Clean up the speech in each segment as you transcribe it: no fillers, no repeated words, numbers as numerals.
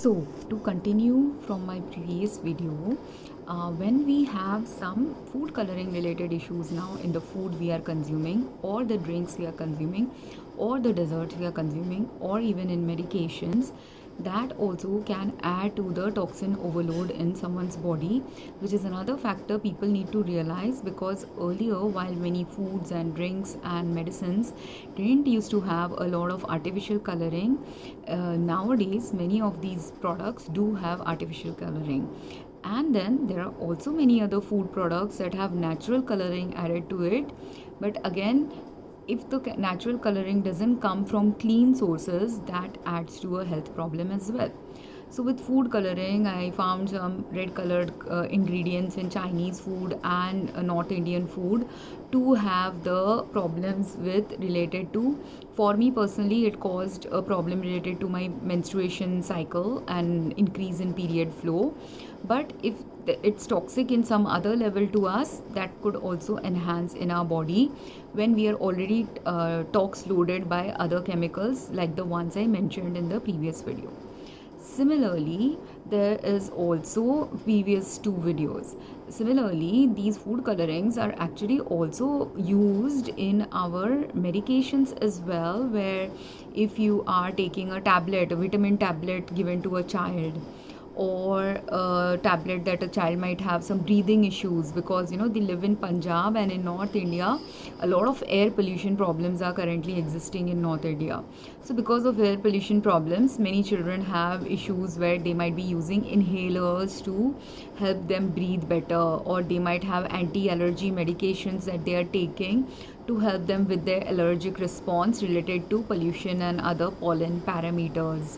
So, to continue from my previous video, when we have some food coloring related issues now in the food we are consuming, or the drinks we are consuming, or the desserts we are consuming, or even in medications, that also can add to the toxin overload in someone's body, which is another factor people need to realize, because earlier, while many foods and drinks and medicines didn't used to have a lot of artificial coloring, nowadays many of these products do have artificial coloring. And then there are also many other food products that have natural coloring added to it, but again, if the natural coloring doesn't come from clean sources, that adds to a health problem as well. So with food coloring, I found some red colored ingredients in Chinese food and North Indian food to have the problems with related to. For me personally, it caused a problem related to my menstruation cycle and increase in period flow. But if it's toxic in some other level to us, that could also enhance in our body when we are already tox loaded by other chemicals like the ones I mentioned in the previous video. Similarly, there is also previous two videos. Similarly, these food colorings are actually also used in our medications as well, where if you are taking a tablet, a vitamin tablet given to a child, or a tablet that a child might have some breathing issues, because they live in Punjab and in North India a lot of air pollution problems are currently existing in North India. So because of air pollution problems, many children have issues where they might be using inhalers to help them breathe better, or they might have anti-allergy medications that they are taking to help them with their allergic response related to pollution and other pollen parameters.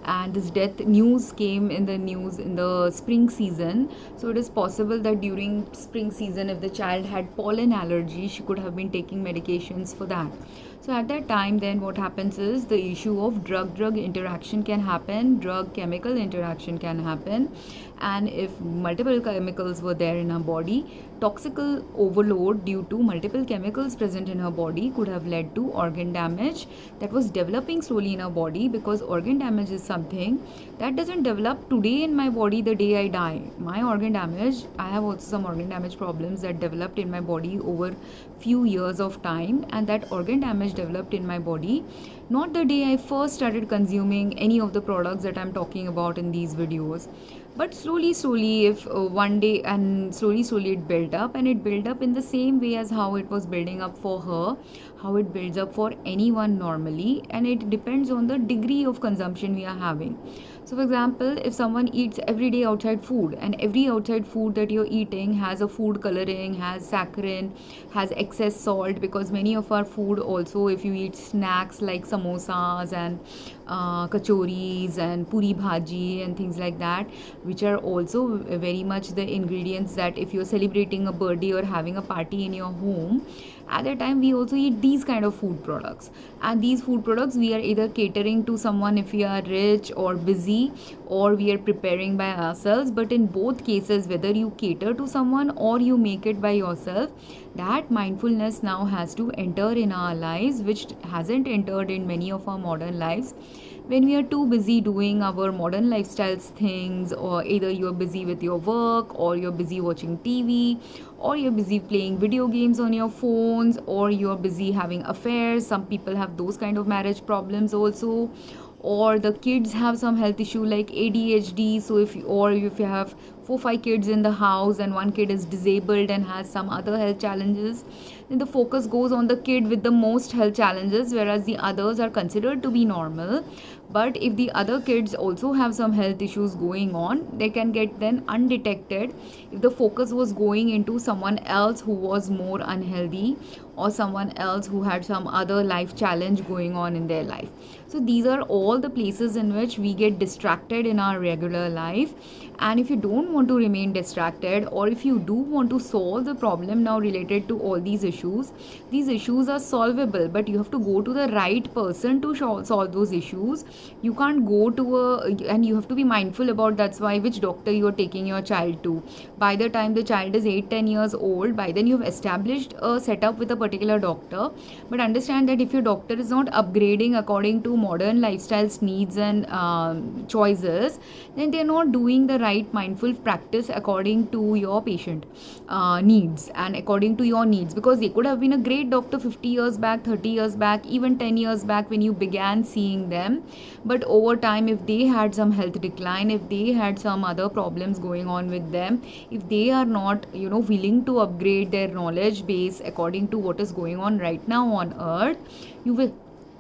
And this death news came in the news in the spring season, so it is possible that during spring season, if the child had pollen allergy, she could have been taking medications for that. So at that time, then what happens is the issue of drug interaction can happen, drug chemical interaction can happen, and if multiple chemicals were there in her body, toxical overload due to multiple chemicals present in her body could have led to organ damage that was developing slowly in her body, because organ damage is something that doesn't develop today in my body the day I die. My organ damage, I have also some organ damage problems that developed in my body over few years of time, and that organ damage developed in my body not the day I first started consuming any of the products that I'm talking about in these videos, but slowly if one day, and slowly it built up, and it built up in the same way as how it was building up for her, how it builds up for anyone normally, and it depends on the degree of consumption we are having. So for example, if someone eats every day outside food, and every outside food that you're eating has a food coloring, has saccharin, has excess salt, because many of our food also, if you eat snacks like samosas and kachoris and puri bhaji and things like that, which are also very much the ingredients that if you're celebrating a birthday or having a party in your home, at that time we also eat these kind of food products. And these food products, we are either catering to someone if we are rich or busy, or we are preparing by ourselves. But in both cases, whether you cater to someone or you make it by yourself, that mindfulness now has to enter in our lives, which hasn't entered in many of our modern lives, when we are too busy doing our modern lifestyles things, or either you're busy with your work, or you're busy watching TV, or you're busy playing video games on your phones, or you're busy having affairs. Some people have those kind of marriage problems also, or the kids have some health issue like ADHD. So if you have 4-5 kids in the house and one kid is disabled and has some other health challenges, then the focus goes on the kid with the most health challenges, whereas the others are considered to be normal. But if the other kids also have some health issues going on, they can get then undetected if the focus was going into someone else who was more unhealthy, or someone else who had some other life challenge going on in their life. So these are all the places in which we get distracted in our regular life. And if you don't want to remain distracted, or if you do want to solve the problem now related to all these issues are solvable, but you have to go to the right person to solve those issues. You can't go to and you have to be mindful about, that's why, which doctor you are taking your child to. By the time the child is 8-10 years old, by then you've established a setup with a particular doctor. But understand that if your doctor is not upgrading according to modern lifestyles needs and choices, then they're not doing the right mindful practice according to your patient needs and according to your needs. Because they could have been a great doctor 50 years back, 30 years back, even 10 years back when you began seeing them, but over time, if they had some health decline, if they had some other problems going on with them, if they are not willing to upgrade their knowledge base according to what is going on right now on earth, you will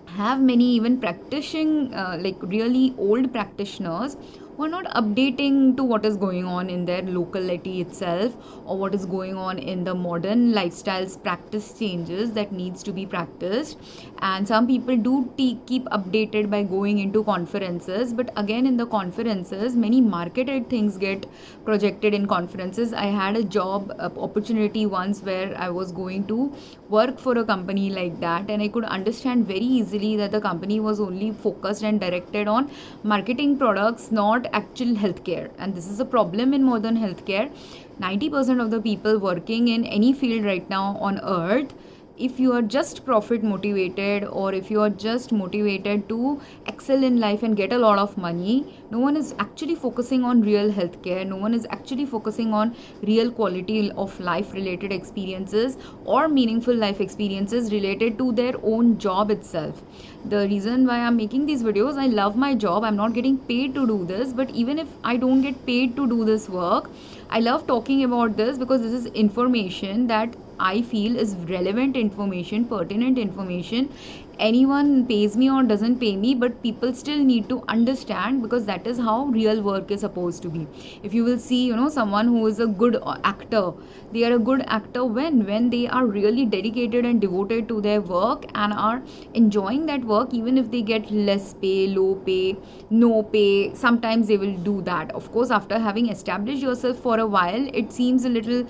have many even practicing like really old practitioners who are not updating to what is going on in their locality itself, or what is going on in the modern lifestyles practice changes that needs to be practiced. And some people do keep updated by going into conferences, but again in the conferences many marketed things get projected in conferences. I had a job opportunity once where I was going to work for a company like that, and I could understand very easily that the company was only focused and directed on marketing products, not actual healthcare. And this is a problem in modern healthcare. 90% of the people working in any field right now on earth, if you are just profit motivated, or if you are just motivated to excel in life and get a lot of money, no one is actually focusing on real healthcare. No one is actually focusing on real quality of life related experiences or meaningful life experiences related to their own job itself. The reason why I'm making these videos, I love my job. I'm not getting paid to do this, but even if I don't get paid to do this work, I love talking about this because this is information that I feel is relevant information, pertinent information. Anyone pays me or doesn't pay me, but people still need to understand, because that is how real work is supposed to be. If you will see, someone who is a good actor, they are a good actor when they are really dedicated and devoted to their work and are enjoying that work, even if they get less pay, low pay, no pay. Sometimes they will do that. Of course, after having established yourself for a while, it seems a little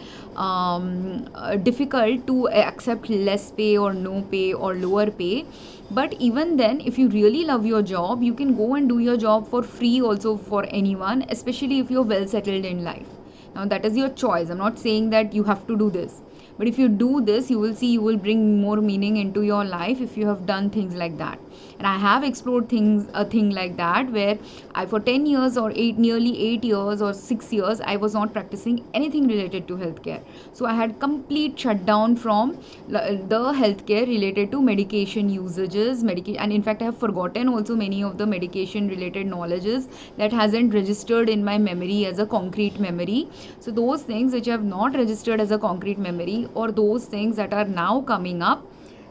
difficult to accept less pay or no pay or lower pay. But even then, if you really love your job, you can go and do your job for free also for anyone, especially if you're well settled in life. Now that is your choice. I'm not saying that you have to do this, but if you do this, you will see you will bring more meaning into your life if you have done things like that. And I have explored a thing like that, where I for 10 years or nearly 8 years or 6 years, I was not practicing anything related to healthcare. So I had complete shutdown from the healthcare related to medication usages, and in fact I have forgotten also many of the medication related knowledges that hasn't registered in my memory as a concrete memory. So those things which have not registered as a concrete memory, or those things that are now coming up,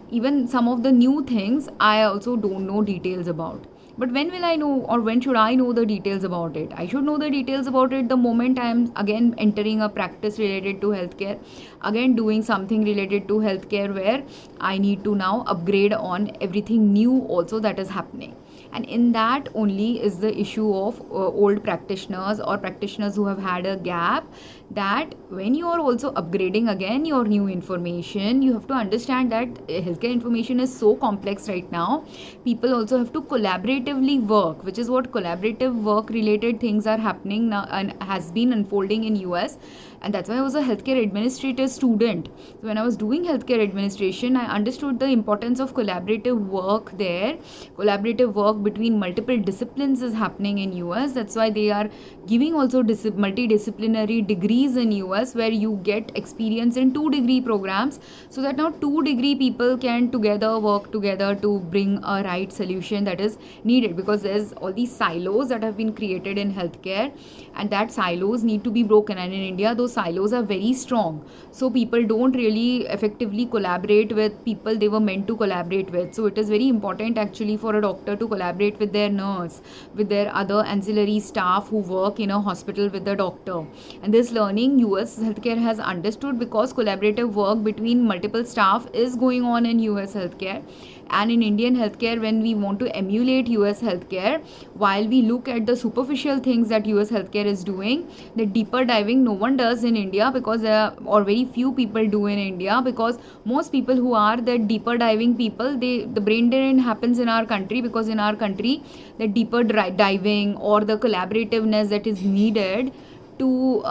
even some of the new things I also don't know details about. But when will I know, or when should I know the details about it? I should know the details about it the moment I am again entering a practice related to healthcare, again doing something related to healthcare, where I need to now upgrade on everything new also that is happening. And in that only is the issue of old practitioners or practitioners who have had a gap, that when you are also upgrading again your new information, you have to understand that healthcare information is so complex right now. People also have to collaboratively work, which is what collaborative work related things are happening now and has been unfolding in US. And that's why I was a healthcare administrator student. So when I was doing healthcare administration, I understood the importance of collaborative work there. Collaborative work between multiple disciplines is happening in US. That's why they are giving also multidisciplinary degrees in US, where you get experience in 2-degree programs, so that now 2-degree people can together work together to bring a right solution that is needed. Because there's all these silos that have been created in healthcare, and that silos need to be broken. And in India, those silos are very strong, so people don't really effectively collaborate with people they were meant to collaborate with. So it is very important actually for a doctor to collaborate with their nurse, with their other ancillary staff who work in a hospital with the doctor. And this learning US healthcare has understood, because collaborative work between multiple staff is going on in US healthcare, And in Indian healthcare, when we want to emulate US healthcare, while we look at the superficial things that US healthcare is doing, the deeper diving no one does in India, because or very few people do in India, because most people who are the deeper diving people, the brain drain happens in our country, because in our country the deeper diving or the collaborativeness that is needed to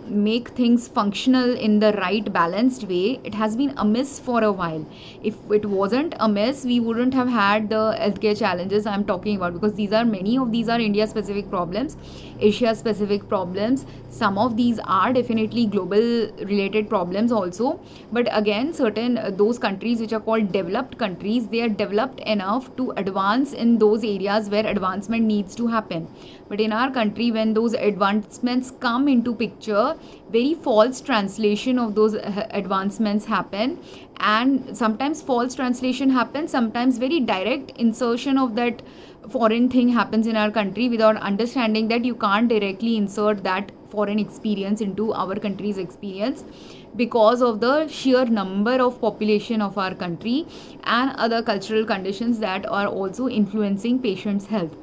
make things functional in the right balanced way, it has been amiss for a while. If it wasn't amiss, we wouldn't have had the healthcare challenges I'm talking about, because many of these are India specific problems, Asia specific problems. Some of these are definitely global related problems also, but again, certain those countries which are called developed countries, they are developed enough to advance in those areas where advancement needs to happen. But in our country, when those advancements come into picture, very false translation of those advancements happen, and sometimes false translation happens, sometimes very direct insertion of that foreign thing happens in our country without understanding that you can't directly insert that foreign experience into our country's experience, because of the sheer number of population of our country and other cultural conditions that are also influencing patients' health.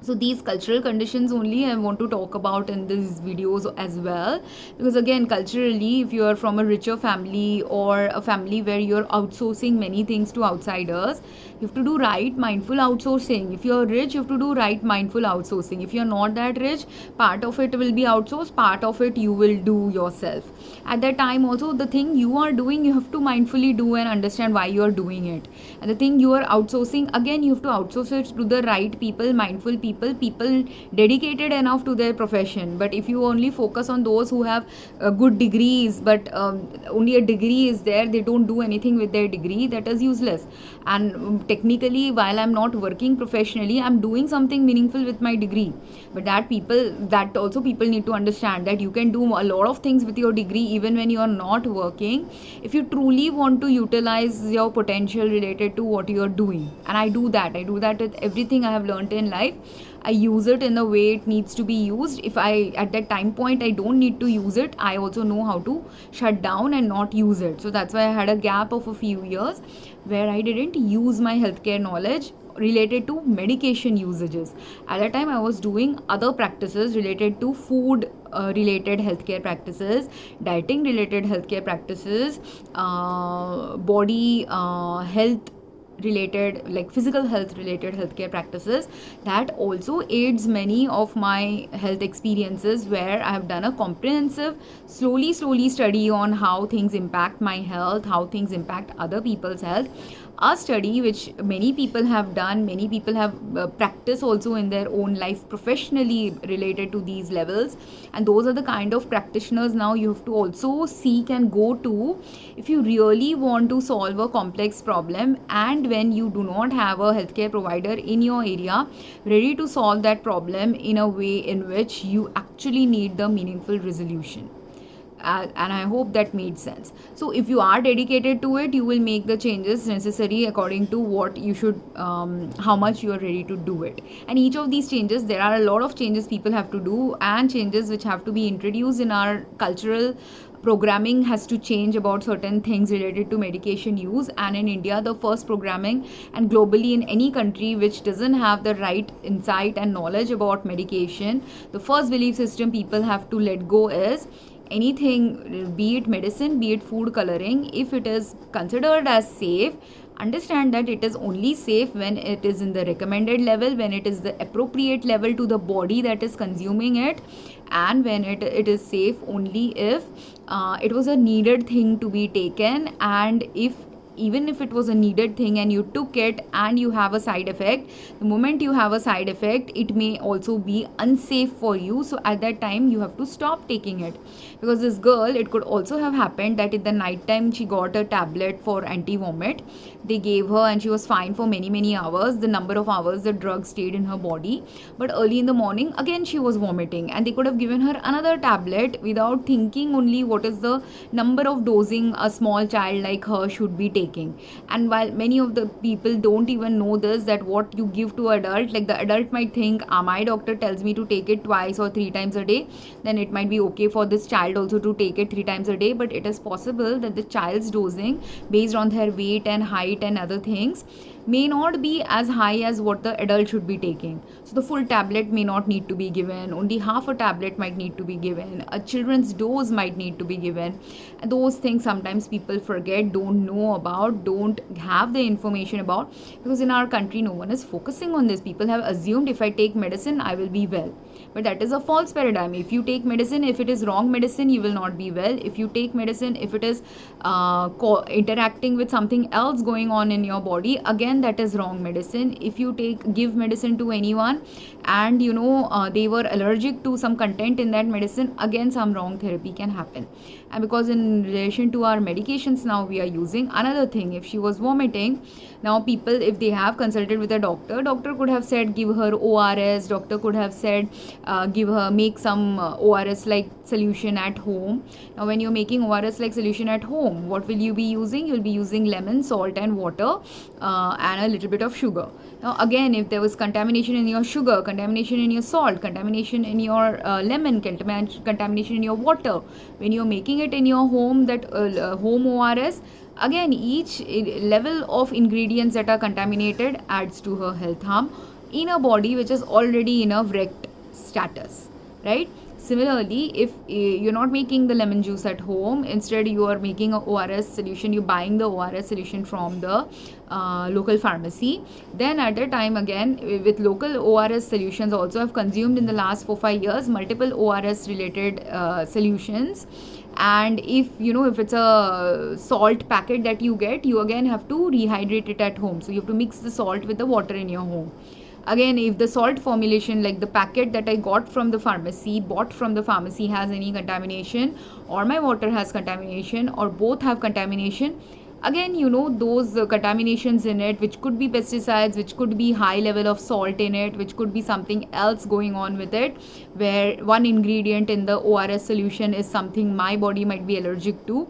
So these cultural conditions only I want to talk about in these videos as well, because again, culturally, if you are from a richer family or a family where you're outsourcing many things to outsiders, you have to do right mindful outsourcing. If you're rich, you have to do right mindful outsourcing. If you're not that rich, part of it will be outsourced, part of it you will do yourself. At that time also, the thing you are doing, you have to mindfully do and understand why you are doing it. And the thing you are outsourcing, again, you have to outsource it to the right people, mindful people dedicated enough to their profession. But if you only focus on those who have good degrees, but only a degree is there, they don't do anything with their degree, that is useless. And technically, while I'm not working professionally, I'm doing something meaningful with my degree. But that also people need to understand, that you can do a lot of things with your degree even when you are not working, if you truly want to utilize your potential related to what you are doing. And I do that with everything I have learned in life. I use it in the way it needs to be used. If at that time point I don't need to use it, I also know how to shut down and not use it. So that's why I had a gap of a few years where I didn't use my healthcare knowledge related to medication usages. At that time I was doing other practices related to food related healthcare practices, dieting related healthcare practices, body health related, like physical health related healthcare practices. That also aids many of my health experiences, where I have done a comprehensive slowly study on how things impact my health, how things impact other people's health. A study which many people have done, many people have practiced also in their own life professionally related to these levels. And those are the kind of practitioners now you have to also seek and go to if you really want to solve a complex problem, and when you do not have a healthcare provider in your area ready to solve that problem in a way in which you actually need the meaningful resolution. And I hope that made sense. So if you are dedicated to it, you will make the changes necessary according to what you should, how much you are ready to do it. And each of these changes, there are a lot of changes people have to do, and changes which have to be introduced in our cultural programming has to change about certain things related to medication use. And in India, the first programming, and globally in any country which doesn't have the right insight and knowledge about medication, the first belief system people have to let go is anything, be it medicine, be it food coloring, if it is considered as safe, understand that it is only safe when it is in the recommended level, when it is the appropriate level to the body that is consuming it, and when it is safe only if it was a needed thing to be taken. And even if it was a needed thing and you took it and you have a side effect, the moment you have a side effect, it may also be unsafe for you. So at that time you have to stop taking it. Because this girl, it could also have happened that in the night time she got a tablet for anti-vomit. They gave her and she was fine for many hours, the number of hours the drug stayed in her body. But early in the morning again she was vomiting, and they could have given her another tablet without thinking only what is the number of dosing a small child like her should be taking. taking. And while many of the people don't even know this, that what you give to adult, like the adult might think, my doctor tells me to take it twice or 3 times a day, then it might be okay for this child also to take it 3 times a day. But it is possible that the child's dosing based on their weight and height and other things may not be as high as what the adult should be taking. So the full tablet may not need to be given, only half a tablet might need to be given, a children's dose might need to be given. And those things sometimes people forget, don't know about, don't have the information about, because in our country no one is focusing on this. People have assumed if I take medicine I will be well, but that is a false paradigm. If you take medicine, if it is wrong medicine, you will not be well. If you take medicine, if it is interacting with something else going on in your body, again that is wrong medicine. If you give medicine to anyone and they were allergic to some content in that medicine, again some wrong therapy can happen. And because in relation to our medications now we are using another thing, if she was vomiting, now people, if they have consulted with a doctor could have said give her ORS, doctor could have said make some ORS like solution at home. Now when you're making ORS like solution at home, what will you be using? You'll be using lemon, salt and water and a little bit of sugar. Now again, if there was contamination in your sugar, contamination in your salt, contamination in your lemon, contamination in your water, when you're making it in your home, that home ORS, again each level of ingredients that are contaminated adds to her health harm in a body which is already in a wrecked status, right? Similarly, if you're not making the lemon juice at home, instead you are making a ORS solution, you're buying the ORS solution from the local pharmacy, then at that time again with local ORS solutions also have consumed in the last 4-5 years multiple ORS related solutions. And if it's a salt packet that you get, you again have to rehydrate it at home. So you have to mix the salt with the water in your home. Again, if the salt formulation, like the packet that I bought from the pharmacy has any contamination, or my water has contamination, or both have contamination, again those contaminations in it, which could be pesticides, which could be high level of salt in it, which could be something else going on with it, where one ingredient in the ORS solution is something my body might be allergic to.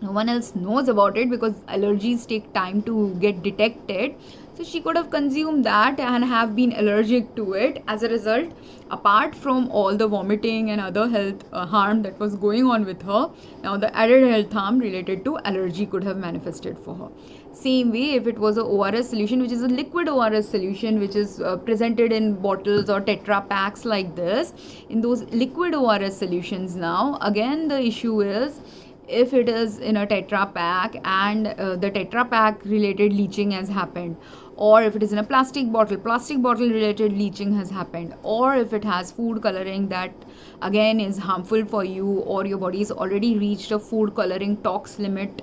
No one else knows about it because allergies take time to get detected. So she could have consumed that and have been allergic to it. As a result, apart from all the vomiting and other health harm that was going on with her, now the added health harm related to allergy could have manifested for her. Same way, if it was a ORS solution, which is a liquid ORS solution, which is presented in bottles or tetra packs like this, in those liquid ORS solutions now, again the issue is, if it is in a tetra pack and the tetra pack related leaching has happened, or if it is in a plastic bottle related leaching has happened, or if it has food coloring that again is harmful for you, or your body has already reached a food coloring tox limit,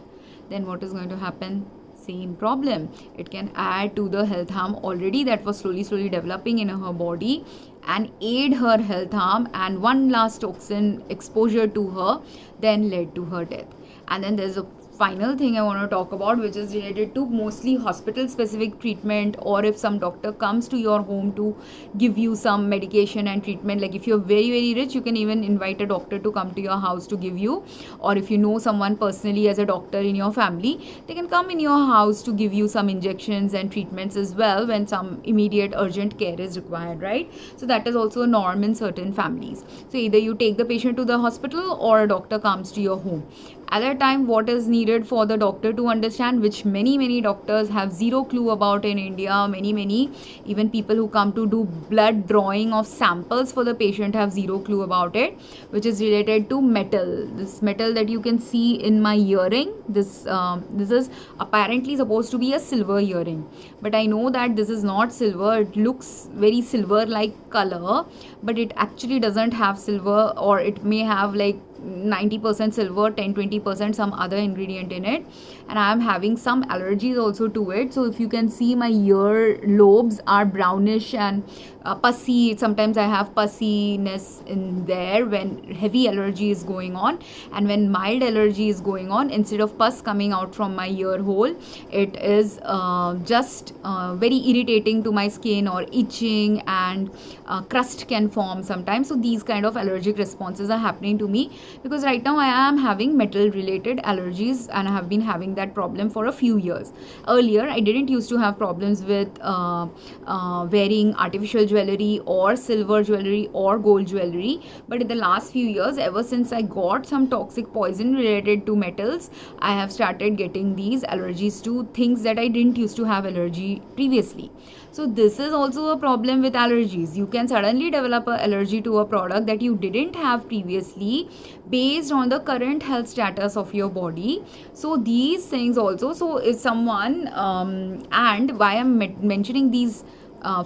then what is going to happen? Same problem. It can add to the health harm already that was slowly developing in her body and aid her health harm, and one last toxin exposure to her then led to her death. And then there's a final thing I want to talk about, which is related to mostly hospital specific treatment, or if some doctor comes to your home to give you some medication and treatment. Like if you're very rich, you can even invite a doctor to come to your house to give you, or if you know someone personally as a doctor in your family, they can come in your house to give you some injections and treatments as well when some immediate urgent care is required, right? So that is also a norm in certain families. So either you take the patient to the hospital or a doctor comes to your home. At that time, what is needed for the doctor to understand, which many doctors have zero clue about in India, many even people who come to do blood drawing of samples for the patient have zero clue about it, which is related to metal. This metal that you can see in my earring, this is apparently supposed to be a silver earring, but I know that this is not silver. It looks very silver like color, but it actually doesn't have silver, or it may have like 90% silver, 10-20% some other ingredient in it, and I am having some allergies also to it. So if you can see, my ear lobes are brownish and pussy. Sometimes I have pussiness in there when heavy allergy is going on, and when mild allergy is going on, instead of pus coming out from my ear hole, it is just very irritating to my skin, or itching, and crust can form sometimes. So these kind of allergic responses are happening to me, because right now I am having metal related allergies and I have been having that problem for a few years. Earlier I didn't used to have problems with wearing artificial jewelry or silver jewelry or gold jewelry, but in the last few years, ever since I got some toxic poison related to metals, I have started getting these allergies to things that I didn't used to have allergy previously. So this is also a problem with allergies. You can suddenly develop an allergy to a product that you didn't have previously based on the current health status of your body. So these things also, so if someone and why I'm mentioning these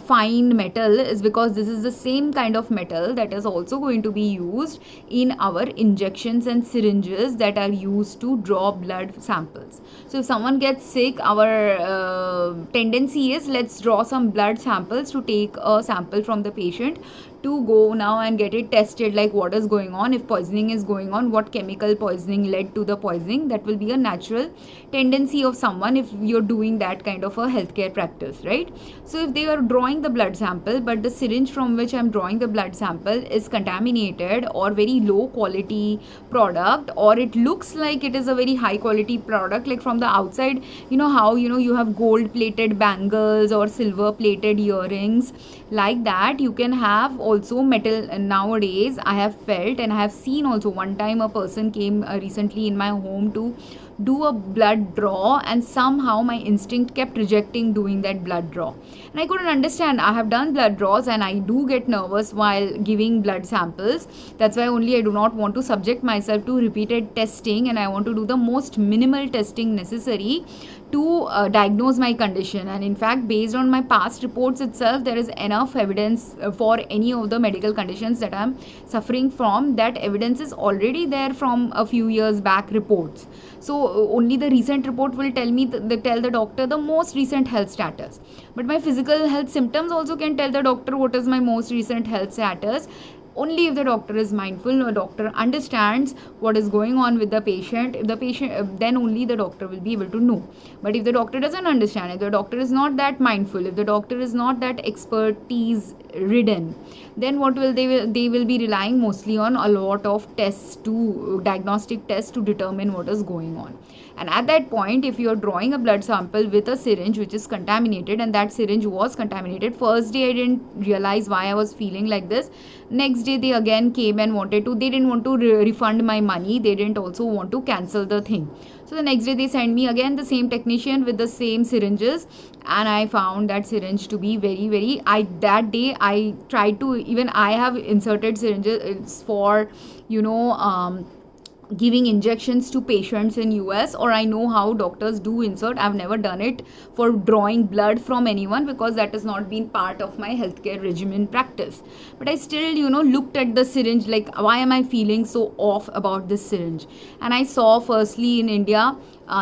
fine metal is because this is the same kind of metal that is also going to be used in our injections and syringes that are used to draw blood samples. So if someone gets sick, our tendency is let's draw some blood samples to take a sample from the patient to go now and get it tested, like what is going on, if poisoning is going on, what chemical poisoning led to the poisoning. That will be a natural tendency of someone if you're doing that kind of a healthcare practice, right? So if they are drawing the blood sample but the syringe from which I'm drawing the blood sample is contaminated or very low quality product, or it looks like it is a very high quality product, like from the outside, you know how you have gold plated bangles or silver plated earrings, like that you can have also metal. Nowadays I have felt and I have seen also, one time a person came recently in my home to do a blood draw, and somehow my instinct kept rejecting doing that blood draw, and I couldn't understand. I have done blood draws and I do get nervous while giving blood samples. That's why only I do not want to subject myself to repeated testing, and I want to do the most minimal testing necessary to diagnose my condition. And in fact, based on my past reports itself, there is enough evidence for any of the medical conditions that I'm suffering from. That evidence is already there from a few years back reports. So only the recent report will tell me tell the doctor the most recent health status, but my physical health symptoms also can tell the doctor what is my most recent health status. Only if the doctor is mindful, or doctor understands what is going on with the patient, if the patient, then only the doctor will be able to know. But if the doctor doesn't understand, if the doctor is not that mindful, if the doctor is not that expertise ridden, then what will they will be relying mostly on a lot of tests, to diagnostic tests, to determine what is going on. And at that point, if you are drawing a blood sample with a syringe which is contaminated, and that syringe was contaminated, first day I didn't realize why I was feeling like this. Next day they again came and they didn't want to refund my money, they didn't also want to cancel the thing. So the next day they sent me again the same technician with the same syringes, and I found that syringe to be very that day I tried to, even I have inserted syringes for giving injections to patients in US, or I know how doctors do insert. I've never done it for drawing blood from anyone because that has not been part of my healthcare regimen practice. But I still looked at the syringe, like why am I feeling so off about this syringe? And I saw firstly in India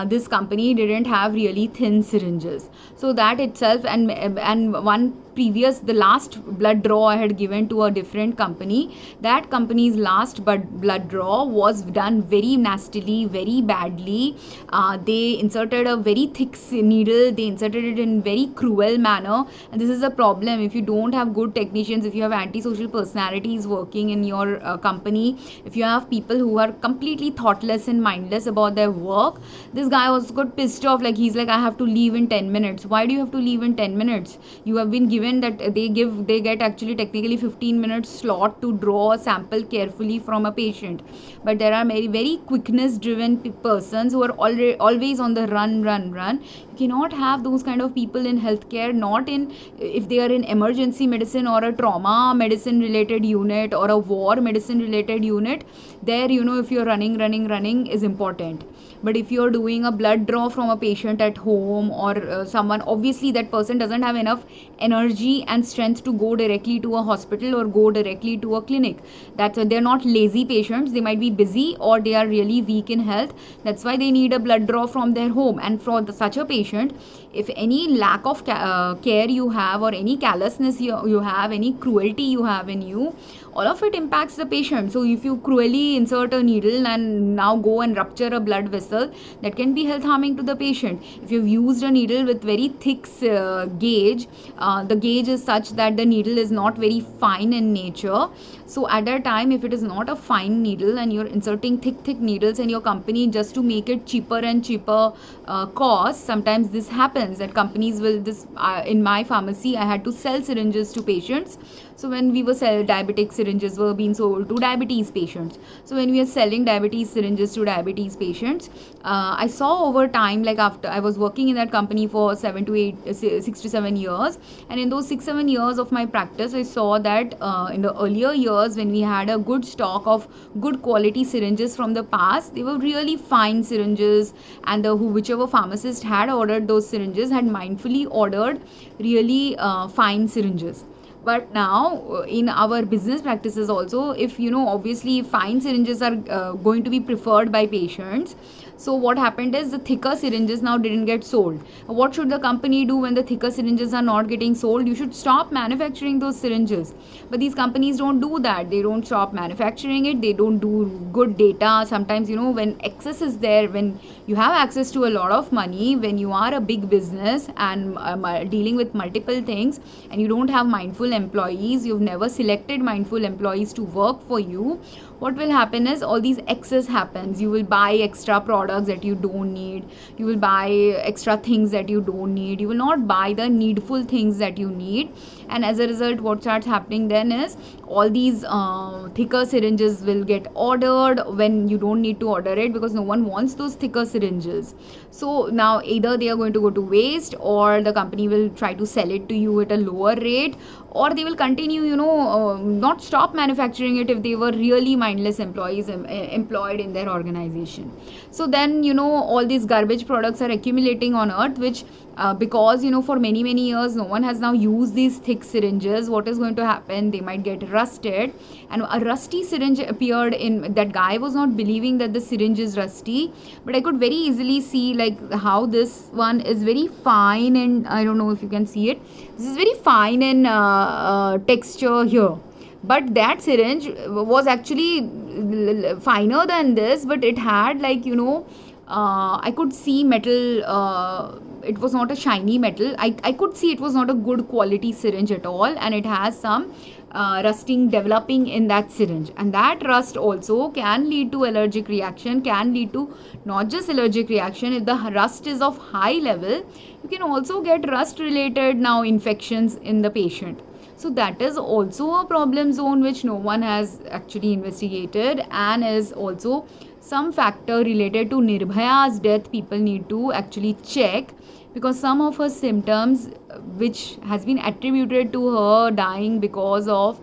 this company didn't have really thin syringes, so that itself, and one previous, the last blood draw I had given to a different company, that company's last blood draw was done very nastily, very badly. They inserted a very thick needle, they inserted it in very cruel manner, and this is a problem. If you don't have good technicians, if you have antisocial personalities working in your company, if you have people who are completely thoughtless and mindless about their work, this guy also got pissed off, like he's like, I have to leave in 10 minutes. Why do you have to leave in 10 minutes? You have been given that they get actually technically 15 minutes slot to draw a sample carefully from a patient, but there are very quickness driven persons who are always on the run. You cannot have those kind of people in healthcare, not in, if they are in emergency medicine or a trauma medicine related unit or a war medicine related unit. There if you're running is important. But if you're doing a blood draw from a patient at home, or someone, obviously that person doesn't have enough energy and strength to go directly to a hospital or go directly to a clinic. That's why they're not lazy patients, they might be busy or they are really weak in health. That's why they need a blood draw from their home. And for such a patient, if any lack of care you have, or any callousness you have, any cruelty you have in you, all of it impacts the patient. So if you cruelly insert a needle and now go and rupture a blood vessel, that can be health harming to the patient. If you've used a needle with very thick gauge, the gauge is such that the needle is not very fine in nature. So at that time, if it is not a fine needle and you're inserting thick needles in your company just to make it cheaper and cheaper cost, sometimes this happens that companies will in my pharmacy I had to sell syringes to patients. So when we were selling, diabetic syringes were being sold to diabetes patients. So when we are selling diabetes syringes to diabetes patients, I saw over time, like after I was working in that company for 6 to 7 years, and in those 6-7 years of my practice, I saw that in the earlier years when we had a good stock of good quality syringes from the past, they were really fine syringes, and whichever pharmacist had ordered those syringes had mindfully ordered really fine syringes. But now in our business practices also, if obviously fine syringes are going to be preferred by patients, so what happened is the thicker syringes now didn't get sold. What should the company do when the thicker syringes are not getting sold? You should stop manufacturing those syringes. But these companies don't do that. They don't stop manufacturing it. They don't do good data. Sometimes, when excess is there, when you have access to a lot of money, when you are a big business and dealing with multiple things, and you don't have mindful employees, you've never selected mindful employees to work for you, what will happen is all these excess happens. You will buy extra products that you don't need. You will buy extra things that you don't need. You will not buy the needful things that you need. And as a result, what starts happening then is all these thicker syringes will get ordered when you don't need to order it, because no one wants those thicker syringes. So now either they are going to go to waste, or the company will try to sell it to you at a lower rate, or they will continue, not stop manufacturing it if they were really mindless employees employed in their organization. So then, all these garbage products are accumulating on earth, which because for many years no one has now used these thick syringes. What is going to happen? They might get rusted, and a rusty syringe appeared in that guy was not believing that the syringe is rusty, but I could very easily see like how this one is very fine, and I don't know if you can see it. This is very fine in texture here, but that syringe was actually finer than this, but it had like I could see metal. It was not a shiny metal. I could see it was not a good quality syringe at all, and it has some rusting developing in that syringe, and that rust also can lead to allergic reaction, can lead to not just allergic reaction. If the rust is of high level, you can also get rust related now infections in the patient. So that is also a problem zone which no one has actually investigated, and is also some factor related to Nirbhaya's death people need to actually check, because some of her symptoms which has been attributed to her dying because of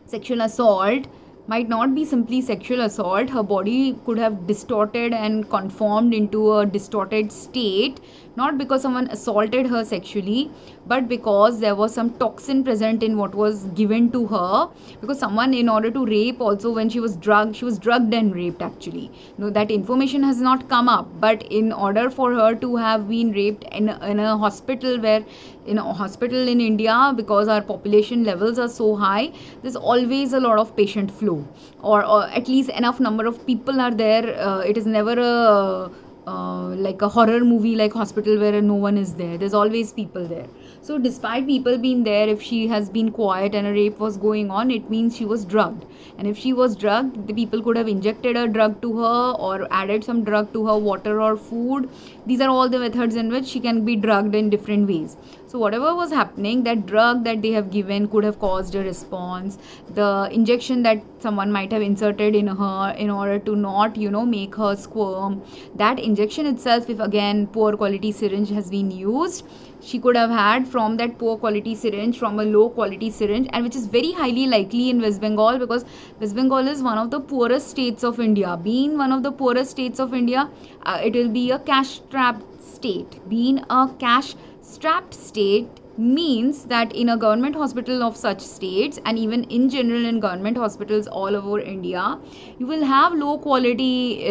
sexual assault might not be simply sexual assault. Her body could have distorted and conformed into a distorted state, not because someone assaulted her sexually, but because there was some toxin present in what was given to her. Because someone, in order to rape also, when she was drugged and raped actually. That information has not come up, but in order for her to have been raped in a hospital, where in a hospital in India, because our population levels are so high, there's always a lot of patient flow, or at least enough number of people are there. It is never like a horror movie like hospital where no one is there. There's always people there. So despite people being there, if she has been quiet and a rape was going on, it means she was drugged. And if she was drugged, the people could have injected a drug to her or added some drug to her water or food. These are all the methods in which she can be drugged in different ways. So whatever was happening, that drug that they have given could have caused a response. The injection that someone might have inserted in her in order to not, make her squirm, that injection itself, if again poor quality syringe has been used, she could have had from that poor quality syringe, from a low quality syringe, and which is very highly likely in West Bengal, because West Bengal is one of the poorest states of India. Being one of the poorest states of India, it will be a cash-strapped state. Being a cash-strapped state means that in a government hospital of such states, and even in general in government hospitals all over India, you will have low quality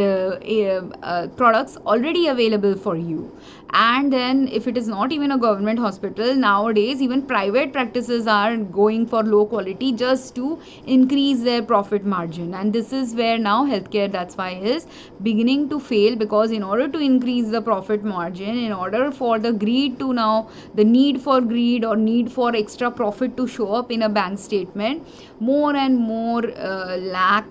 products already available for you. And then if it is not even a government hospital, nowadays even private practices are going for low quality just to increase their profit margin. And this is where now healthcare, that's why, is beginning to fail, because in order to increase the profit margin, in order for the greed to now, the need for greed or need for extra profit to show up in a bank statement, more and more lack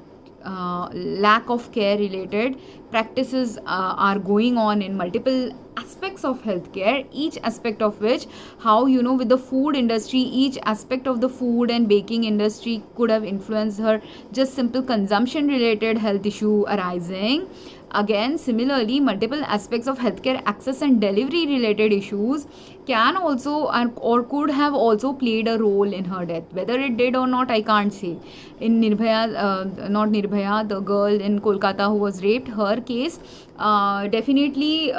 of care related practices are going on in multiple aspects of healthcare, each aspect of which, how, with the food industry, each aspect of the food and baking industry could have influenced her just simple consumption related health issue arising. Again, similarly, multiple aspects of healthcare access and delivery related issues can also or could have also played a role in her death. Whether it did or not, I can't say. In not Nirbhaya, the girl in Kolkata who was raped, her case, definitely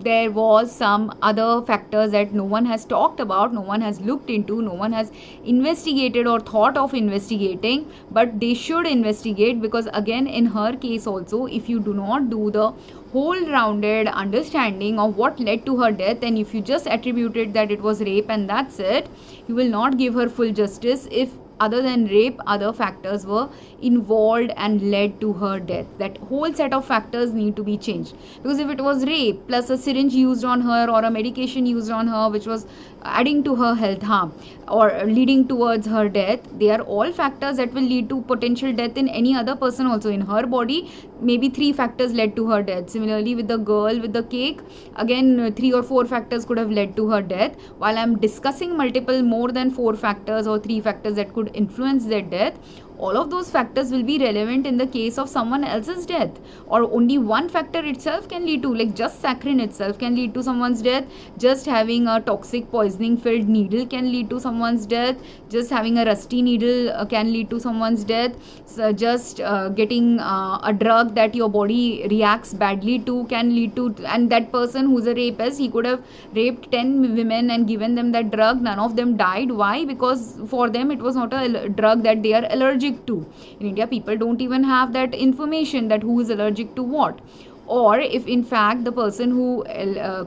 there was some other factors that no one has talked about, no one has looked into, no one has investigated or thought of investigating, but they should investigate, because again, in her case also, if you do not do the whole rounded understanding of what led to her death, and if you just attributed that it was rape and that's it, you will not give her full justice if other than rape, other factors were involved and led to her death. That whole set of factors need to be changed, because if it was rape plus a syringe used on her or a medication used on her which was adding to her health harm or leading towards her death, they are all factors that will lead to potential death in any other person also. In her body, maybe 3 factors led to her death. Similarly, with the girl with the cake, again 3 or 4 factors could have led to her death. While I'm discussing multiple more than 4 factors or 3 factors that could influence their death, all of those factors will be relevant in the case of someone else's death, or only one factor itself can lead to, like just saccharin itself can lead to someone's death, just having a toxic poisoning filled needle can lead to someone's death, just having a rusty needle can lead to someone's death, so just getting a drug that your body reacts badly to can lead to, and that person who's a rapist, he could have raped 10 women and given them that drug, none of them died. Why? Because for them it was not a drug that they are allergic to. In India, people don't even have that information that who is allergic to what. Or if in fact the person who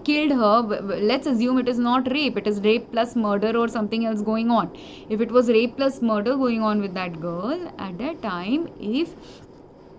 killed her, let's assume it is not rape, it is rape plus murder or something else going on. If it was rape plus murder going on with that girl at that time, if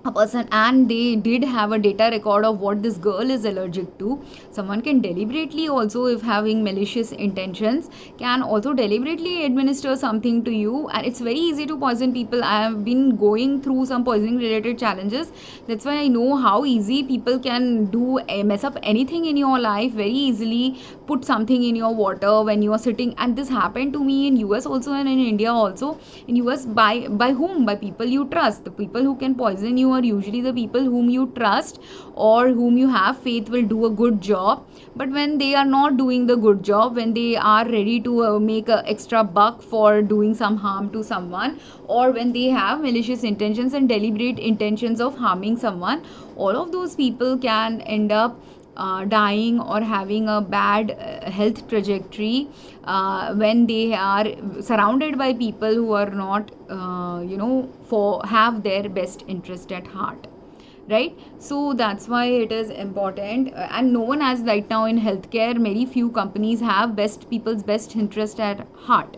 a person, and they did have a data record of what this girl is allergic to, someone can deliberately also, if having malicious intentions, can also deliberately administer something to you, and it's very easy to poison people. I have been going through some poisoning related challenges, that's why I know how easy people can do mess up anything in your life very easily, put something in your water when you are sitting. And this happened to me in US also and in India also. In US, by whom? By people you trust. The people who can poison you are usually the people whom you trust or whom you have faith will do a good job. But when they are not doing the good job, when they are ready to make an extra buck for doing some harm to someone, or when they have malicious intentions and deliberate intentions of harming someone, all of those people can end up dying or having a bad health trajectory when they are surrounded by people who are not have their best interest at heart, right? So that's why it is important, and no one has right now in healthcare, very few companies have people's best interest at heart.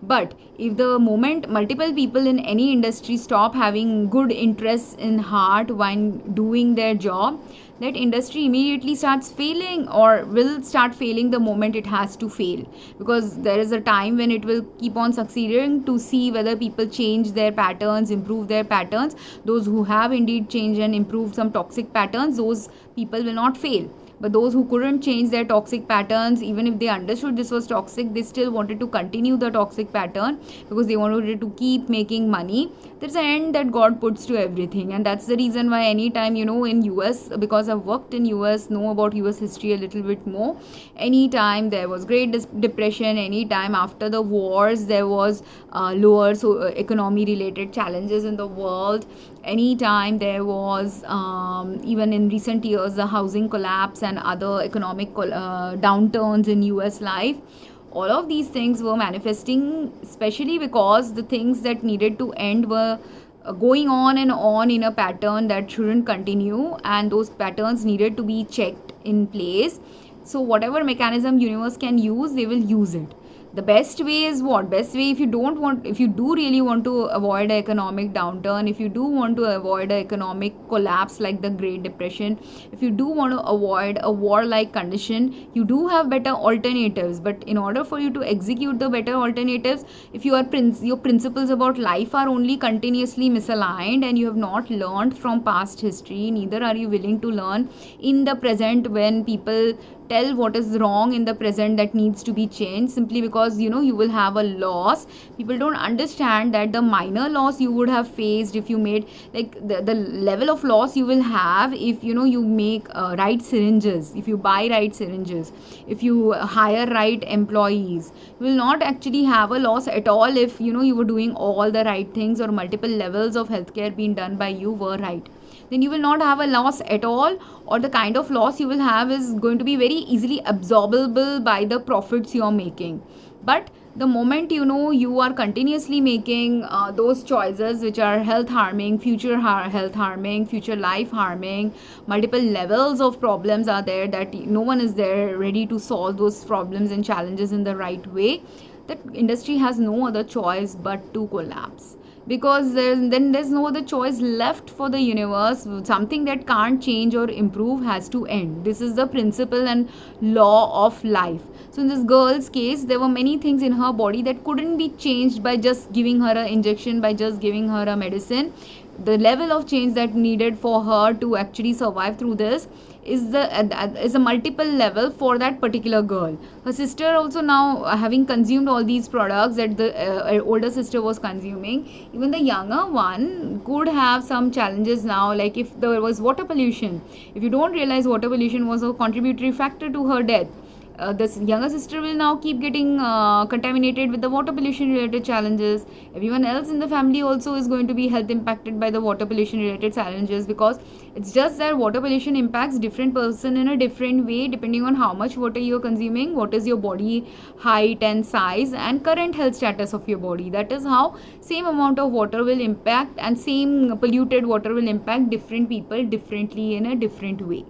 But if the moment multiple people in any industry stop having good interests in heart when doing their job, that industry immediately starts failing, or will start failing the moment it has to fail, because there is a time when it will keep on succeeding to see whether people change their patterns, improve their patterns. Those who have indeed changed and improved some toxic patterns, those people will not fail. But those who couldn't change their toxic patterns, even if they understood this was toxic, they still wanted to continue the toxic pattern because they wanted to keep making money. There's an end that God puts to everything, and that's the reason why anytime, in US, because I've worked in US, know about US history a little bit more, anytime there was Great Depression, anytime after the wars there was lower economy related challenges in the world, anytime there was even in recent years the housing collapse and other economic downturns in US life, all of these things were manifesting, especially because the things that needed to end were going on and on in a pattern that shouldn't continue, and those patterns needed to be checked in place. So whatever mechanism universe can use, they will use it. The best way is what? Best way, if you do really want to avoid an economic downturn, if you do want to avoid an economic collapse like the Great Depression, if you do want to avoid a war-like condition, you do have better alternatives. But in order for you to execute the better alternatives, if your principles about life are only continuously misaligned and you have not learned from past history, neither are you willing to learn in the present when people tell what is wrong in the present that needs to be changed, simply because you will have a loss. People don't understand that the minor loss you would have faced if you made, like, the level of loss you will have if you make right syringes, if you buy right syringes, if you hire right employees. You will not actually have a loss at all if you were doing all the right things, or multiple levels of healthcare being done by you were right. Then you will not have a loss at all, or the kind of loss you will have is going to be very easily absorbable by the profits you are making. But the moment you are continuously making those choices which are health harming, future health harming, future life harming, multiple levels of problems are there that no one is there ready to solve those problems and challenges in the right way, that industry has no other choice but to collapse. Because there's no other choice left for the universe. Something that can't change or improve has to end. This is the principle and law of life. So in this girl's case, there were many things in her body that couldn't be changed by just giving her an injection, by just giving her a medicine. The level of change that needed for her to actually survive through this is a multiple level for that particular girl. Her sister also, now having consumed all these products that the older sister was consuming, even the younger one could have some challenges now, like if there was water pollution. If you don't realize, water pollution was a contributory factor to her death. This younger sister will now keep getting contaminated with the water pollution related challenges. Everyone else in the family also is going to be health impacted by the water pollution related challenges, because it's just that water pollution impacts different person in a different way depending on how much water you're consuming, what is your body height and size, and current health status of your body. That is how same amount of water will impact, and same polluted water will impact different people differently in a different way.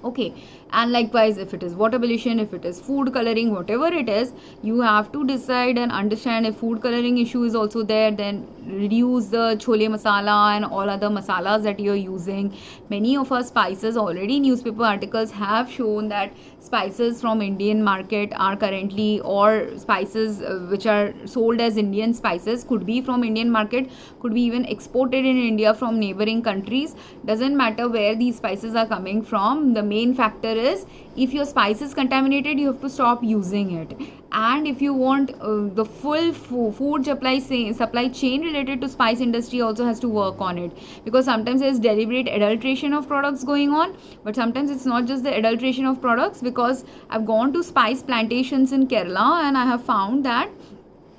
Okay, and likewise, if it is water pollution, if it is food coloring, whatever it is, you have to decide and understand. If food coloring issue is also there, then reduce the chole masala and all other masalas that you are using. Many of our spices, already newspaper articles have shown that spices from Indian market are currently, or spices which are sold as Indian spices could be from Indian market, could be even exported in India from neighboring countries. Doesn't matter where these spices are coming from. The main factor is, if your spice is contaminated, you have to stop using it. And if you want the full food supply chain related to spice industry also has to work on it, because sometimes there's deliberate adulteration of products going on, but sometimes it's not just the adulteration of products. Because I've gone to spice plantations in Kerala, and I have found that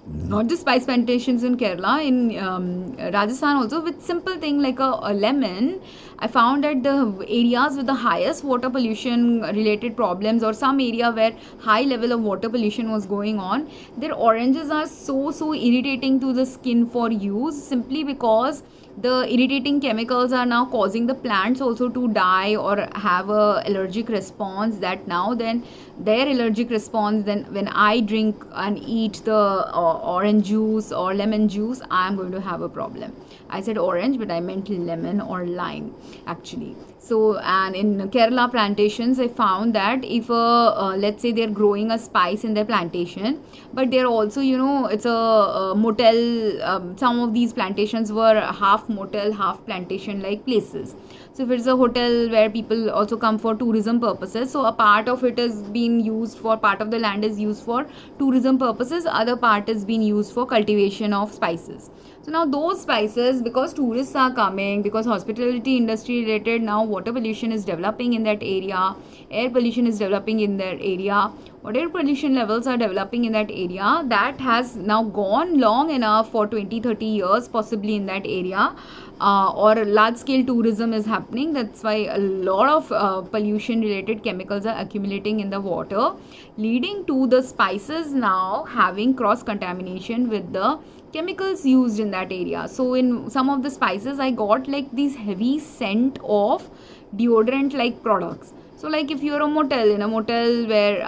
not just spice plantations in Kerala, in Rajasthan also, with simple thing like a lemon, I found that the areas with the highest water pollution related problems, or some area where high level of water pollution was going on, their oranges are so irritating to the skin for use, simply because the irritating chemicals are now causing the plants also to die or have a allergic response, that now then their allergic response, then when I drink and eat the orange juice or lemon juice, I am going to have a problem. I said orange, but I meant lemon or lime actually. So, and in Kerala plantations, I found that if let's say they're growing a spice in their plantation, but they're also, it's a motel. Some of these plantations were half motel, half plantation like places. So if it's a hotel where people also come for tourism purposes, so a part of it is being used for, part of the land is used for tourism purposes, other part is being used for cultivation of spices. So now those spices, because tourists are coming, because hospitality industry related now water pollution is developing in that area, air pollution is developing in that area, whatever pollution levels are developing in that area, that has now gone long enough for 20-30 years possibly in that area, or large scale tourism is happening. That's why a lot of pollution related chemicals are accumulating in the water, leading to the spices now having cross contamination with the chemicals used in that area. So in some of the spices I got like these heavy scent of deodorant like products. So like if you're in a motel where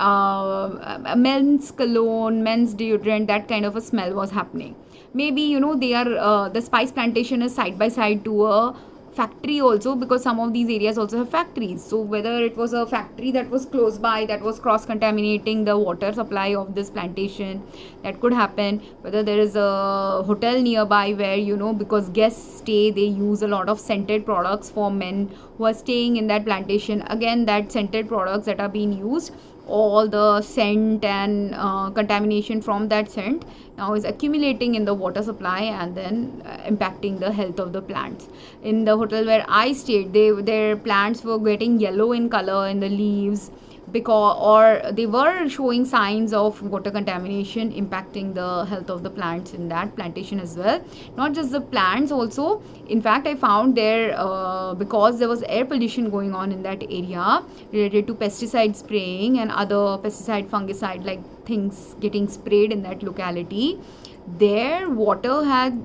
men's cologne, men's deodorant, that kind of a smell was happening. Maybe they are the spice plantation is side by side to a factory also, because some of these areas also have factories. So whether it was a factory that was close by that was cross contaminating the water supply of this plantation, that could happen. Whether there is a hotel nearby where because guests stay, they use a lot of scented products for men who are staying in that plantation. Again, that scented products that are being used, all the scent and contamination from that scent now is accumulating in the water supply and then impacting the health of the plants. In the hotel where I stayed, their plants were getting yellow in color in the leaves, because or they were showing signs of water contamination impacting the health of the plants in that plantation as well. Not just the plants, also in fact I found there, because there was air pollution going on in that area related to pesticide spraying and other pesticide fungicide like things getting sprayed in that locality, their water had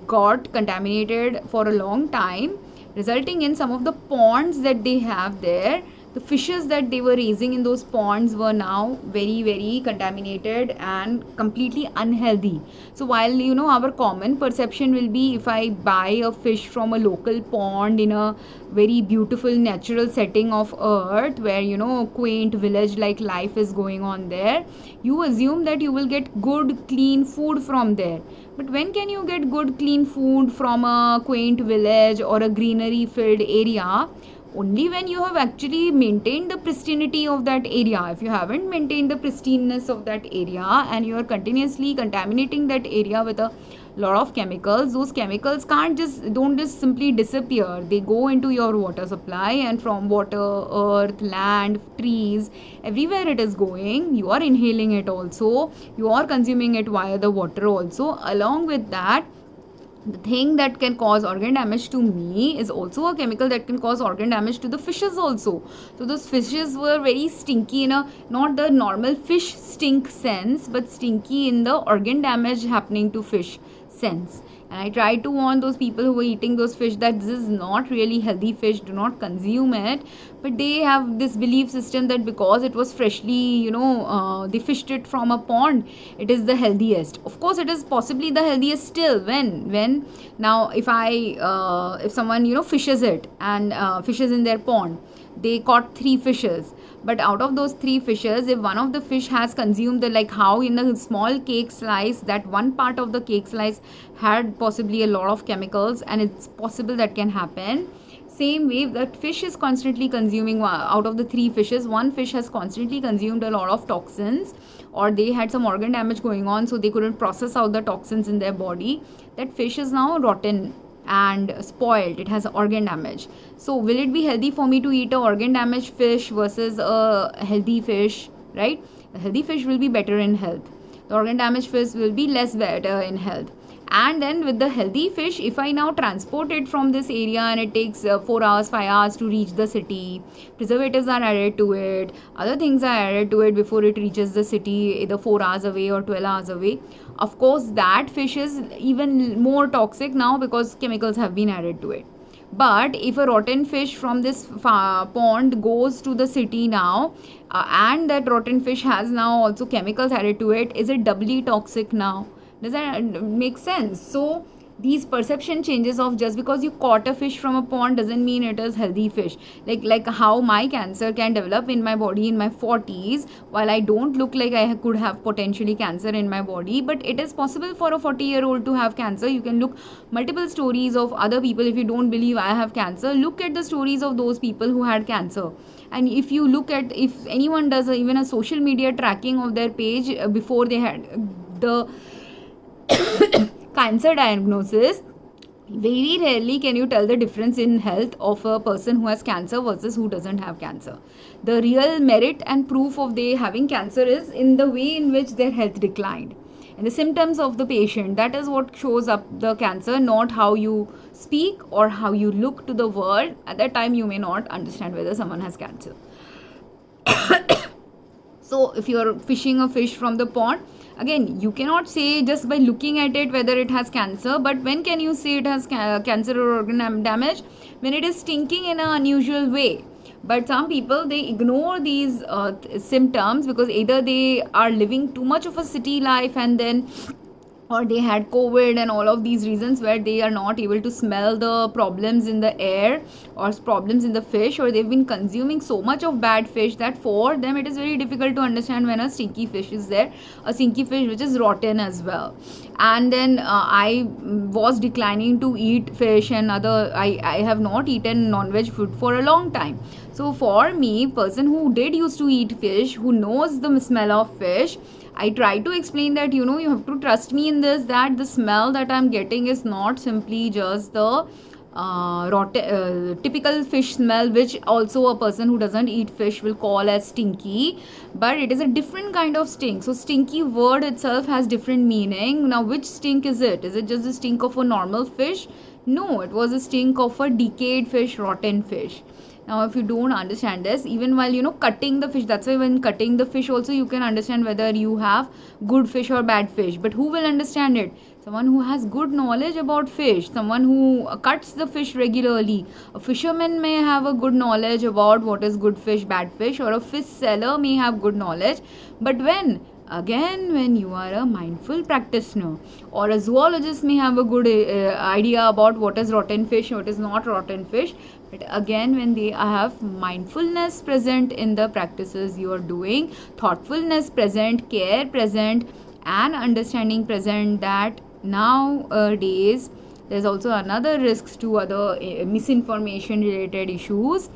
got contaminated for a long time, resulting in some of the ponds that they have there. The fishes that they were raising in those ponds were now very, very contaminated and completely unhealthy. So while our common perception will be, if I buy a fish from a local pond in a very beautiful natural setting of earth where quaint village like life is going on there, you assume that you will get good clean food from there. But when can you get good clean food from a quaint village or a greenery filled area? Only when you have actually maintained the pristinity of that area. If you haven't maintained the pristineness of that area and you are continuously contaminating that area with a lot of chemicals, those chemicals don't just simply disappear. They go into your water supply, and from water, earth, land, trees, everywhere it is going. You are inhaling it also, you are consuming it via the water also. Along with that, the thing that can cause organ damage to me is also a chemical that can cause organ damage to the fishes also. So those fishes were very stinky in a, not the normal fish stink sense, but stinky in the organ damage happening to fish sense. And I tried to warn those people who were eating those fish that this is not really healthy fish, do not consume it. But they have this belief system that because it was freshly, they fished it from a pond, it is the healthiest. Of course, it is possibly the healthiest still. When now if someone fishes it and fishes in their pond, they caught 3 fishes. But out of those 3 fishes, if one of the fish has consumed like how in a small cake slice, that one part of the cake slice had possibly a lot of chemicals, and it's possible that can happen. Same way, that fish is constantly consuming, out of the 3 fishes, one fish has constantly consumed a lot of toxins, or they had some organ damage going on, so they couldn't process out the toxins in their body. That fish is now rotten and spoiled, it has organ damage. So will it be healthy for me to eat a organ damaged fish versus a healthy fish, right? The healthy fish will be better in health, the organ damaged fish will be less better in health. And then with the healthy fish, if I now transport it from this area and it takes 4 hours, 5 hours to reach the city, preservatives are added to it, other things are added to it before it reaches the city, either 4 hours away or 12 hours away. Of course, that fish is even more toxic now because chemicals have been added to it. But if a rotten fish from this pond goes to the city now, and that rotten fish has now also chemicals added to it, is it doubly toxic now? Does that make sense? So these perception changes of just because you caught a fish from a pond doesn't mean it is healthy fish. Like how my cancer can develop in my body in my 40s, while I don't look like I could have potentially cancer in my body, but it is possible for a 40-year-old to have cancer. You can look multiple stories of other people. If you don't believe I have cancer, look at the stories of those people who had cancer. And if you look at, if anyone does even a social media tracking of their page before they had the cancer diagnosis, very rarely can you tell the difference in health of a person who has cancer versus who doesn't have cancer. The real merit and proof of they having cancer is in the way in which their health declined and the symptoms of the patient. That is what shows up the cancer, not how you speak or how you look to the world. At that time you may not understand whether someone has cancer. So if you are fishing a fish from the pond, again, you cannot say just by looking at it whether it has cancer. But when can you say it has cancer or organ damage? When it is stinking in an unusual way. But some people, they ignore these symptoms because either they are living too much of a city life, and then or they had COVID and all of these reasons where they are not able to smell the problems in the air or problems in the fish, or they've been consuming so much of bad fish that for them it is very difficult to understand when a stinky fish is there, a stinky fish which is rotten as well. And then I was declining to eat fish, and I have not eaten non-veg food for a long time. So for me, person who did used to eat fish, who knows the smell of fish, I try to explain that, you have to trust me in this, that the smell that I'm getting is not simply just the typical fish smell, which also a person who doesn't eat fish will call as stinky, but it is a different kind of stink. So stinky word itself has different meaning. Now, which stink is it? Is it just the stink of a normal fish? No, it was a stink of a decayed fish, rotten fish. Now, if you don't understand this, even while cutting the fish, that's why when cutting the fish also you can understand whether you have good fish or bad fish. But who will understand it? Someone who has good knowledge about fish, someone who cuts the fish regularly. A fisherman may have a good knowledge about what is good fish, bad fish, or a fish seller may have good knowledge. But when you are a mindful practitioner, or a zoologist may have a good idea about what is rotten fish, what is not rotten fish, but again when they have mindfulness present in the practices you are doing, thoughtfulness present, care present, and understanding present, that nowadays there's also another risks to other misinformation related issues,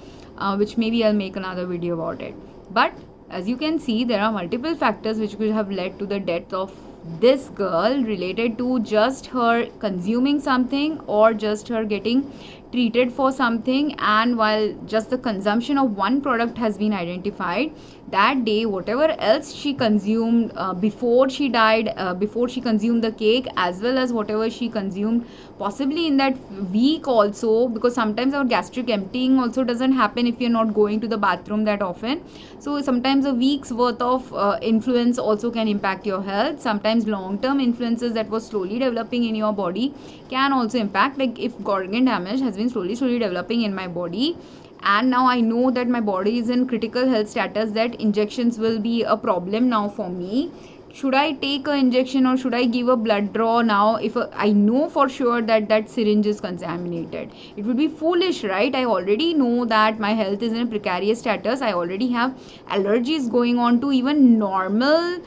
which maybe I'll make another video about it. But as you can see, there are multiple factors which could have led to the death of this girl, related to just her consuming something or just her getting treated for something. And while just the consumption of one product has been identified, that day whatever else she consumed before she died, before she consumed the cake, as well as whatever she consumed possibly in that week also, because sometimes our gastric emptying also doesn't happen if you're not going to the bathroom that often. So sometimes a week's worth of influence also can impact your health. Sometimes long-term influences that was slowly developing in your body can also impact, like if organ damage has been slowly developing in my body, and now I know that my body is in critical health status, that injections will be a problem now for me. Should I take an injection or should I give a blood draw now if I know for sure that that syringe is contaminated? It would be foolish, right? I already know that my health is in a precarious status. I already have allergies going on to even normal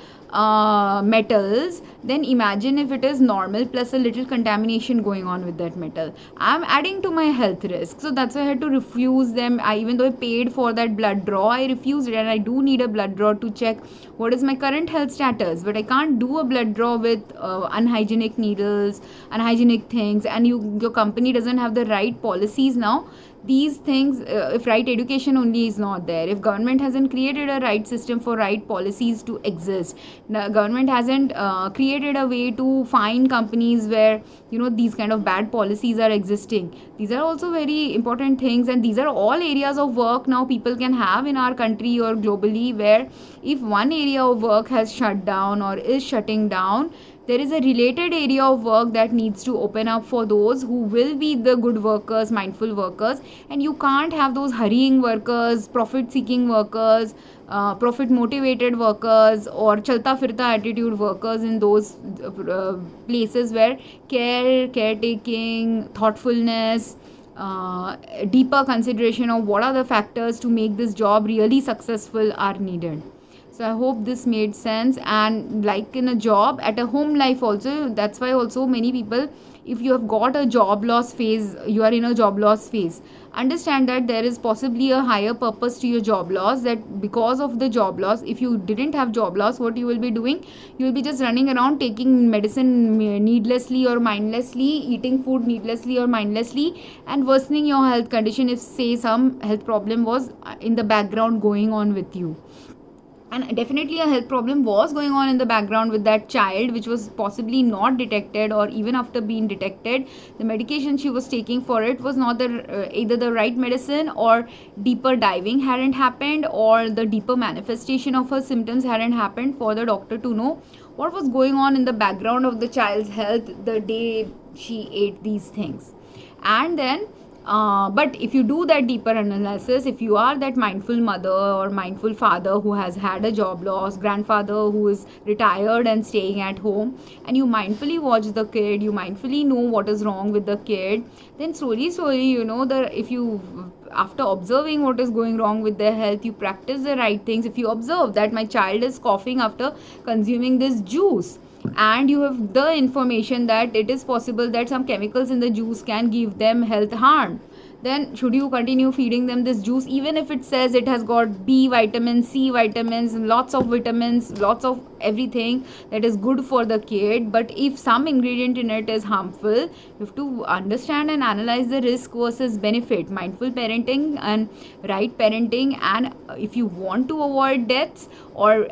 metals. Then imagine if it is normal plus a little contamination going on with that metal. I'm adding to my health risk. So that's why I had to refuse them. Even though I paid for that blood draw, I refused it, and I do need a blood draw to check what is my current health status. But I can't do a blood draw with unhygienic needles, unhygienic things, and your company doesn't have the right policies now. These things, if right education only is not there, if government hasn't created a right system for right policies to exist, the government hasn't created a way to find companies where these kind of bad policies are existing. These are also very important things, and these are all areas of work now people can have in our country or globally, where if one area of work has shut down or is shutting down, there is a related area of work that needs to open up for those who will be the good workers, mindful workers. And you can't have those hurrying workers, profit seeking workers, profit motivated workers, or chalta firta attitude workers in those places where caretaking, thoughtfulness, deeper consideration of what are the factors to make this job really successful are needed. So I hope this made sense. And like in a job, at a home life also, that's why also many people, if you have got a job loss phase, you are in a job loss phase, understand that there is possibly a higher purpose to your job loss, that because of the job loss, if you didn't have job loss, what you will be doing? You will be just running around taking medicine needlessly or mindlessly, eating food needlessly or mindlessly, and worsening your health condition if say some health problem was in the background going on with you. And definitely a health problem was going on in the background with that child, which was possibly not detected, or even after being detected, the medication she was taking for it was not either the right medicine, or deeper diving hadn't happened, or the deeper manifestation of her symptoms hadn't happened for the doctor to know what was going on in the background of the child's health the day she ate these things. And then But if you do that deeper analysis, if you are that mindful mother or mindful father who has had a job loss, grandfather who is retired and staying at home, and you mindfully watch the kid, you mindfully know what is wrong with the kid, then slowly, you know that if you, after observing what is going wrong with their health, you practice the right things. If you observe that my child is coughing after consuming this juice, and you have the information that it is possible that some chemicals in the juice can give them health harm, then should you continue feeding them this juice even if it says it has got B vitamins, C vitamins, lots of vitamins, lots of everything that is good for the kid, but if some ingredient in it is harmful, you have to understand and analyze the risk versus benefit. Mindful parenting and right parenting, and if you want to avoid deaths or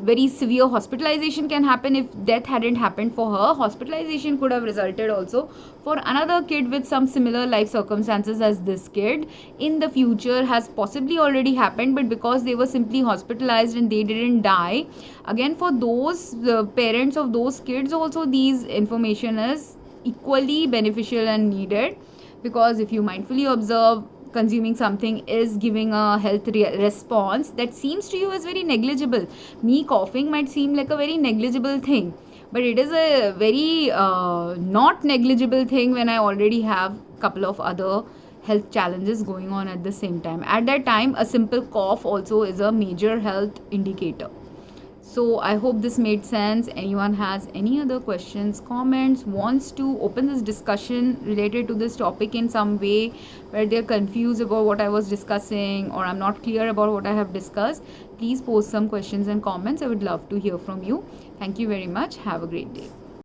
very severe hospitalization can happen. If death hadn't happened for her, hospitalization could have resulted also for another kid with some similar life circumstances as this kid in the future, has possibly already happened, but because they were simply hospitalized and they didn't die, again for those parents of those kids also these information is equally beneficial and needed. Because if you mindfully observe, consuming something is giving a health response that seems to you as very negligible. Me coughing might seem like a very negligible thing, but it is a very not negligible thing when I already have couple of other health challenges going on at the same time. At that time, a simple cough also is a major health indicator. So I hope this made sense. Anyone has any other questions, comments, wants to open this discussion related to this topic in some way, where they're confused about what I was discussing or I'm not clear about what I have discussed, please post some questions and comments. I would love to hear from you. Thank you very much. Have a great day.